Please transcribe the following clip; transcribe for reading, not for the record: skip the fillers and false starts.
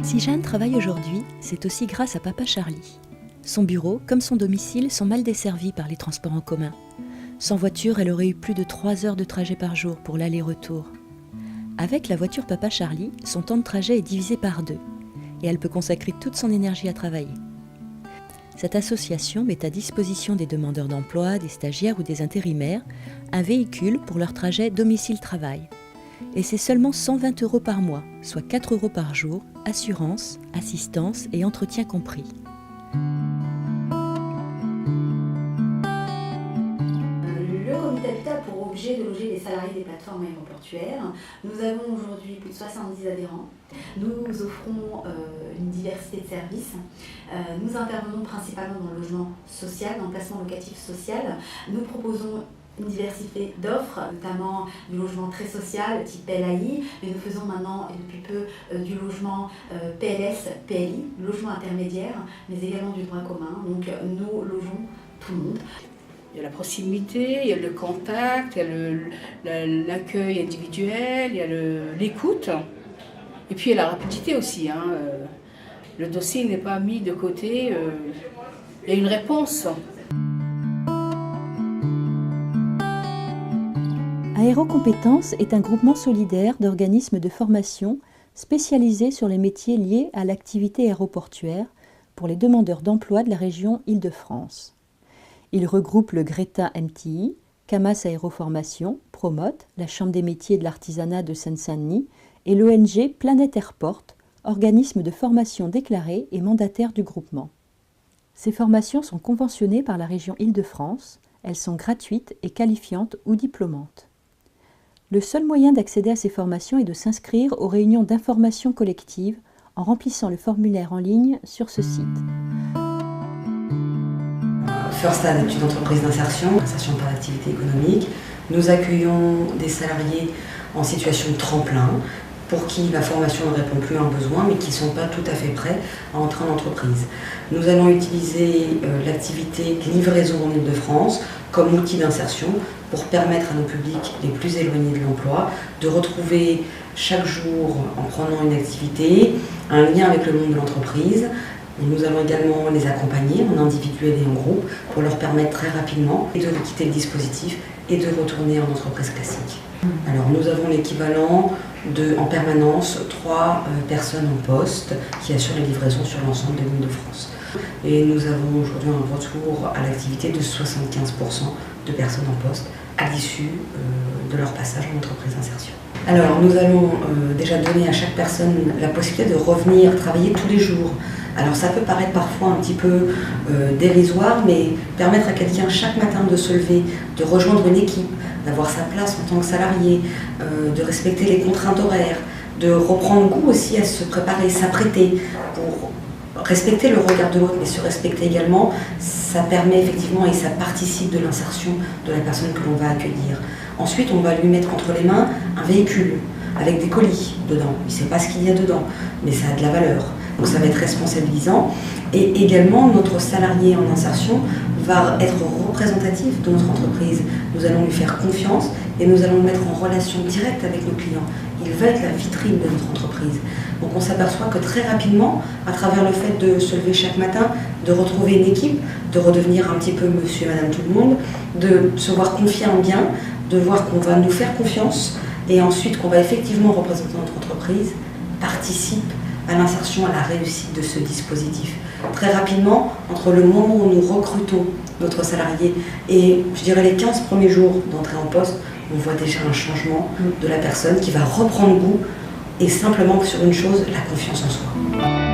Si Jeanne travaille aujourd'hui, c'est aussi grâce à Papa Charlie. Son bureau, comme son domicile, sont mal desservis par les transports en commun. Sans voiture, elle aurait eu plus de 3 heures de trajet par jour pour l'aller-retour. Avec la voiture Papa Charlie, son temps de trajet est divisé par 2 et elle peut consacrer toute son énergie à travailler. Cette association met à disposition des demandeurs d'emploi, des stagiaires ou des intérimaires un véhicule pour leur trajet domicile-travail. Et c'est seulement 120 € par mois, soit 4 € par jour, assurance, assistance et entretien compris. Le comité Habitat a pour objet de loger les salariés des plateformes aéroportuaires. Nous avons aujourd'hui plus de 70 adhérents. Nous offrons une diversité de services. Nous intervenons principalement dans le logement social, dans le placement locatif social. Nous proposons une diversité d'offres, notamment du logement très social, type PLAI, mais nous faisons maintenant et depuis peu du logement PLS, PLI, logement intermédiaire, mais également du droit commun. Donc nous logeons tout le monde. Il y a la proximité, il y a le contact, il y a l'accueil individuel, il y a l'écoute. Et puis il y a la rapidité aussi. Le dossier n'est pas mis de côté, il y a une réponse. Aérocompétences est un groupement solidaire d'organismes de formation spécialisés sur les métiers liés à l'activité aéroportuaire pour les demandeurs d'emploi de la région Île-de-France. Il regroupe le Greta MTI, Camas Aéroformation, Promote, la Chambre des métiers de l'artisanat de Seine-Saint-Denis et l'ONG Planète Airport, organisme de formation déclaré et mandataire du groupement. Ces formations sont conventionnées par la région Île-de-France, elles sont gratuites et qualifiantes ou diplômantes. Le seul moyen d'accéder à ces formations est de s'inscrire aux réunions d'information collective en remplissant le formulaire en ligne sur ce site. First Aid est une entreprise d'insertion par l'activité économique. Nous accueillons des salariés en situation de tremplin pour qui la formation ne répond plus à un besoin mais qui ne sont pas tout à fait prêts à entrer en entreprise. Nous allons utiliser l'activité livraison en Île-de-France comme outil d'insertion pour permettre à nos publics les plus éloignés de l'emploi de retrouver chaque jour, en prenant une activité, un lien avec le monde de l'entreprise. Nous allons également les accompagner en individuel et en groupe pour leur permettre très rapidement de quitter le dispositif et de retourner en entreprise classique. Alors nous avons l'équivalent en permanence 3 personnes en poste qui assurent les livraisons sur l'ensemble des lignes de France. Et nous avons aujourd'hui un retour à l'activité de 75% de personnes en poste à l'issue de leur passage en entreprise d'insertion. Alors nous allons déjà donner à chaque personne la possibilité de revenir travailler tous les jours. Alors ça peut paraître parfois un petit peu dérisoire, mais permettre à quelqu'un chaque matin de se lever, de rejoindre une équipe, d'avoir sa place en tant que salarié, de respecter les contraintes horaires, de reprendre goût aussi à se préparer, s'apprêter pour respecter le regard de l'autre, mais se respecter également, ça permet effectivement et ça participe de l'insertion de la personne que l'on va accueillir. Ensuite, on va lui mettre entre les mains un véhicule avec des colis dedans. Il ne sait pas ce qu'il y a dedans, mais ça a de la valeur. Donc ça va être responsabilisant. Et également, notre salarié en insertion va être représentatif de notre entreprise. Nous allons lui faire confiance et nous allons le mettre en relation directe avec nos clients. Il va être la vitrine de notre entreprise. Donc on s'aperçoit que très rapidement, à travers le fait de se lever chaque matin, de retrouver une équipe, de redevenir un petit peu monsieur et madame tout le monde, de se voir confier en bien, de voir qu'on va nous faire confiance et ensuite qu'on va effectivement représenter notre entreprise, participe à l'insertion, à la réussite de ce dispositif. Très rapidement, entre le moment où nous recrutons notre salarié et je dirais les 15 premiers jours d'entrée en poste, on voit déjà un changement de la personne qui va reprendre goût et simplement sur une chose, la confiance en soi.